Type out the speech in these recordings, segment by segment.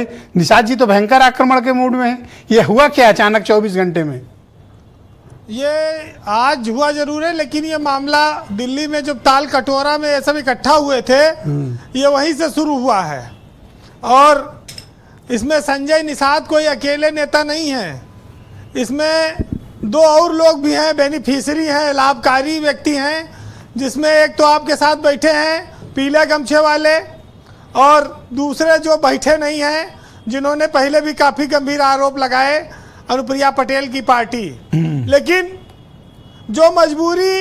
निषाद जी तो भयंकर आक्रमण के मूड में है। ये हुआ क्या अचानक 24 घंटे में? ये आज हुआ जरूर है, लेकिन ये मामला दिल्ली में जब ताल कटोरा में ये सब इकट्ठा हुए थे, ये वहीं से शुरू हुआ है। और इसमें संजय निषाद कोई अकेले नेता नहीं है, इसमें दो और लोग भी हैं, बेनिफिशियरी हैं, लाभकारी व्यक्ति हैं, जिसमें एक तो आपके साथ बैठे हैं पीले गमछे वाले, और दूसरे जो बैठे नहीं हैं, जिन्होंने पहले भी काफ़ी गंभीर आरोप लगाए, अनुप्रिया पटेल की पार्टी। लेकिन जो मजबूरी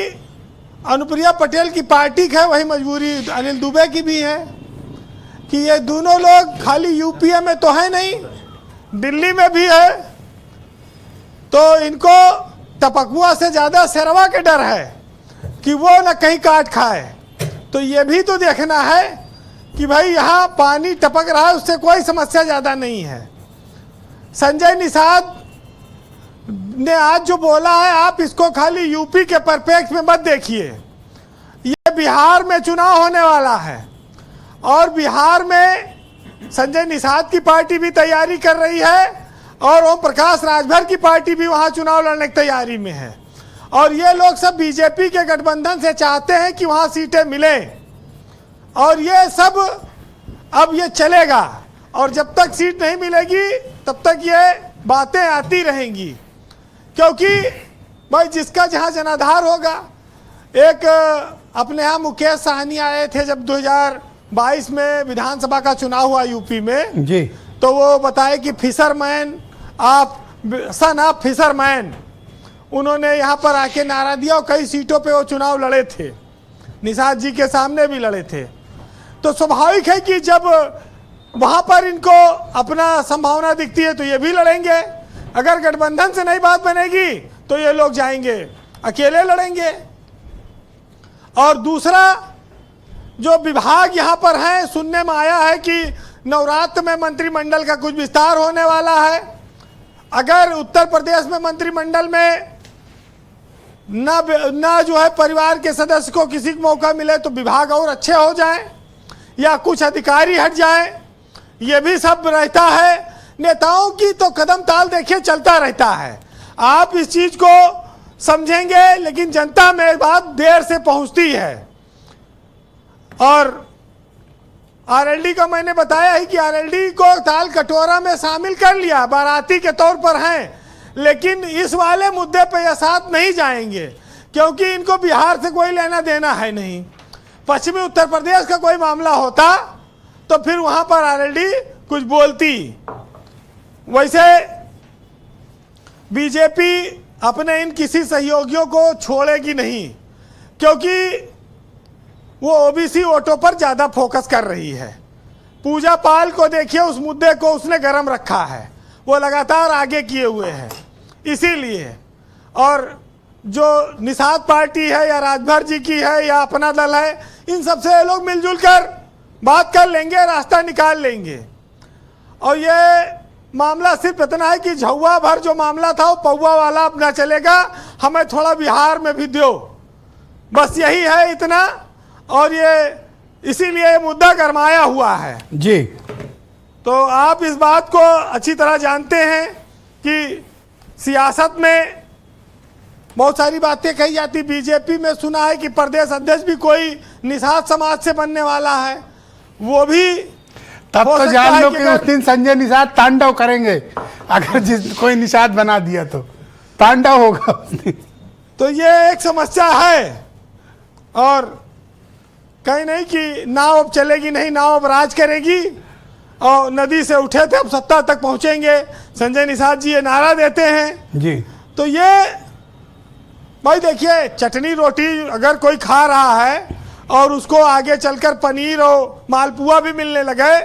अनुप्रिया पटेल की पार्टी की है, वही मजबूरी अनिल दुबे की भी है कि ये दोनों लोग खाली यूपीए में तो है नहीं, दिल्ली में भी है। तो इनको टपकुआ से ज़्यादा शेरवा के डर है कि वो न कहीं काट खाए। तो ये भी तो देखना है कि भाई यहाँ पानी टपक रहा है, उससे कोई समस्या ज़्यादा नहीं है। संजय निषाद ने आज जो बोला है, आप इसको खाली यूपी के परिप्रेक्ष्य में मत देखिए। ये बिहार में चुनाव होने वाला है और बिहार में संजय निषाद की पार्टी भी तैयारी कर रही है और ओम प्रकाश राजभर की पार्टी भी वहाँ चुनाव लड़ने की तैयारी में है। और ये लोग सब बीजेपी के गठबंधन से चाहते हैं कि वहाँ सीटें मिलें, और ये सब अब ये चलेगा। और जब तक सीट नहीं मिलेगी तब तक ये बातें आती रहेंगी, क्योंकि भाई जिसका जहाँ जनाधार होगा। एक अपने यहाँ मुकेश साहनी आए थे जब 2022 में विधानसभा का चुनाव हुआ यूपी में जी, तो वो बताए कि फिशरमैन आप सन ऑफ फिशरमैन, उन्होंने यहाँ पर आके नारा दिया और कई सीटों पे वो चुनाव लड़े थे, निषाद जी के सामने भी लड़े थे। तो स्वाभाविक है कि जब वहाँ पर इनको अपना संभावना दिखती है तो ये भी लड़ेंगे। अगर गठबंधन से नहीं बात बनेगी तो ये लोग जाएंगे, अकेले लड़ेंगे। और दूसरा जो विभाग यहाँ पर है, सुनने में आया है कि नवरात्र में मंत्रिमंडल का कुछ विस्तार होने वाला है। अगर उत्तर प्रदेश में मंत्रिमंडल में ना जो है परिवार के सदस्य को किसी को मौका मिले तो विभाग और अच्छे हो जाएं या कुछ अधिकारी हट जाएं, ये भी सब रहता है। नेताओं की तो कदम ताल देखिए चलता रहता है, आप इस चीज को समझेंगे, लेकिन जनता में बात देर से पहुंचती है। और आरएलडी का मैंने बताया ही कि आरएलडी को ताल कटोरा में शामिल कर लिया, बाराती के तौर पर हैं, लेकिन इस वाले मुद्दे पे ये साथ नहीं जाएंगे, क्योंकि इनको बिहार से कोई लेना देना है नहीं। पश्चिमी उत्तर प्रदेश का कोई मामला होता तो फिर वहां पर आरएलडी कुछ बोलती। वैसे बीजेपी अपने इन किसी सहयोगियों को छोड़ेगी नहीं, क्योंकि वो ओबीसी वोटों पर ज़्यादा फोकस कर रही है। पूजा पाल को देखिए, उस मुद्दे को उसने गर्म रखा है, वो लगातार आगे किए हुए हैं। इसीलिए और जो निषाद पार्टी है या राजभर जी की है या अपना दल है, इन सबसे ये लोग मिलजुल कर बात कर लेंगे, रास्ता निकाल लेंगे। और ये मामला सिर्फ इतना है कि झौवा भर जो मामला था वो पौवा वाला अब ना चलेगा, हमें थोड़ा बिहार में भी दो, बस यही है इतना। और ये इसीलिए ये मुद्दा गरमाया हुआ है जी। तो आप इस बात को अच्छी तरह जानते हैं कि सियासत में बहुत सारी बातें कही जाती। बीजेपी में सुना है कि प्रदेश अध्यक्ष भी कोई निषाद समाज से बनने वाला है, वो भी तब तो जान लो कि उस दिन संजय निषाद तांडव करेंगे। अगर जिस कोई निषाद बना दिया तो तांडव होगा उस दिन। तो ये एक समस्या है। और कहीं नहीं कि नाव अब चलेगी नहीं, नाव अब राज करेगी। और नदी से उठे थे अब सत्ता तक पहुंचेंगे, संजय निषाद जी ये नारा देते हैं जी। तो ये भाई देखिए, चटनी रोटी अगर कोई खा रहा है और उसको आगे चलकर पनीर और मालपुआ भी मिलने लगे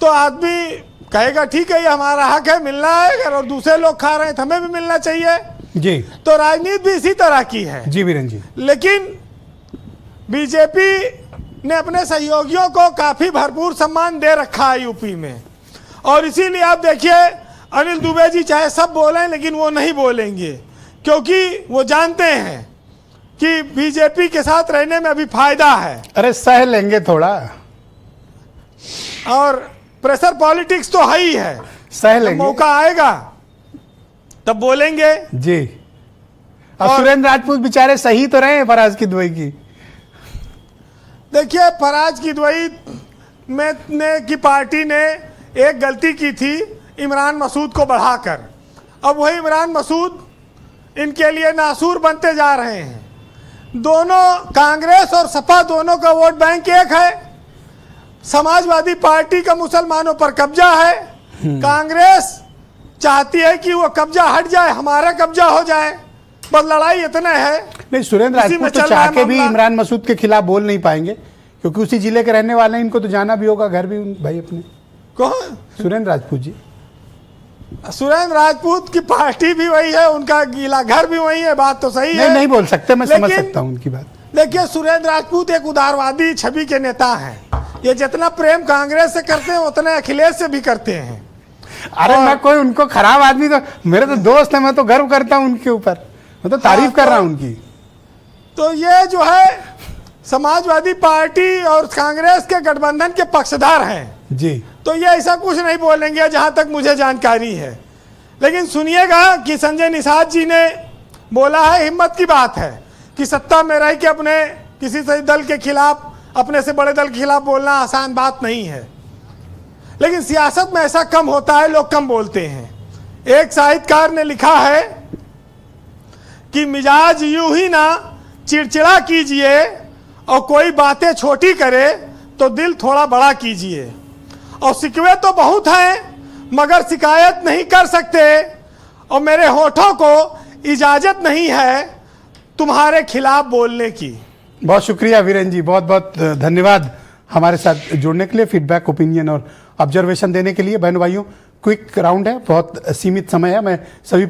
तो आदमी कहेगा ठीक है, ये हमारा हक है, मिलना है। और दूसरे लोग खा रहे हैं तो हमें भी मिलना चाहिए जी। तो राजनीति भी इसी तरह की है जी बीरेन जी। लेकिन बीजेपी ने अपने सहयोगियों को काफी भरपूर सम्मान दे रखा है यूपी में। और इसीलिए आप देखिए, अनिल दुबे जी चाहे सब बोलें लेकिन वो नहीं बोलेंगे, क्योंकि वो जानते हैं कि बीजेपी के साथ रहने में अभी फायदा है। अरे सह लेंगे थोड़ा। और प्रेशर पॉलिटिक्स तो है ही है, सह जब लेंगे मौका आएगा तब बोलेंगे। जी। और सुरेंद्र राजपूत बेचारे सही तो रहे हैं फराज किदवई की। देखिए, फराज किदवई की पार्टी ने एक गलती की थी इमरान मसूद को बढ़ाकर। अब वही इमरान मसूद इनके लिए नासूर बनते जा रहे हैं। दोनों, कांग्रेस और सपा दोनों का वोट बैंक एक है। समाजवादी पार्टी का मुसलमानों पर कब्जा है। कांग्रेस चाहती है कि वो कब्जा हट जाए, हमारा कब्जा हो जाए, बस लड़ाई इतना है। नहीं, सुरेंद्र इसी में राजपूत तो चल रहा चाह है के भी मामला। इमरान मसूद के खिलाफ बोल नहीं पाएंगे, क्योंकि उसी जिले के रहने वाले हैं, इनको तो जाना भी होगा, घर भी भाई अपने। कौन? सुरेंद्र राजपूत जी। सुरेंद्र राजपूत की पार्टी भी वही है, उनका गीला घर भी वही है, बात तो सही है। नहीं बोल सकते, मैं समझ लेकिन सकता हूँ उनकी बात। देखिए, सुरेंद्र राजपूत एक उदारवादी छवि के नेता हैं। ये जितना प्रेम कांग्रेस से करते हैं उतना अखिलेश से भी करते हैं। अरे मैं कोई उनको खराब आदमी, तो मेरे तो दोस्त है, मैं तो गर्व करता हूँ उनके ऊपर, मैं तो तारीफ कर रहा हूँ उनकी। तो ये जो है समाजवादी पार्टी और कांग्रेस के गठबंधन के पक्षधर हैं जी। तो ये ऐसा कुछ नहीं बोलेंगे जहां तक मुझे जानकारी है। लेकिन सुनिएगा कि संजय निषाद जी ने बोला है, हिम्मत की बात है कि सत्ता में रह के अपने किसी से दल के खिलाफ, अपने से बड़े दल के खिलाफ बोलना आसान बात नहीं है। लेकिन सियासत में ऐसा कम होता है, लोग कम बोलते हैं। एक साहित्यकार ने लिखा है कि मिजाज यूं ही ना चिड़चिड़ा कीजिए, और कोई बातें छोटी करे तो दिल थोड़ा बड़ा कीजिए। और शिकवे तो बहुत हैं मगर शिकायत नहीं कर सकते, और मेरे होठों को इजाजत नहीं है तुम्हारे खिलाफ बोलने की। बहुत शुक्रिया वीरेन जी, बहुत बहुत धन्यवाद हमारे साथ जुड़ने के लिए, फीडबैक, ओपिनियन और ऑब्जर्वेशन देने के लिए। बहनों भाइयों, क्विक राउंड है, बहुत सीमित समय है, मैं सभी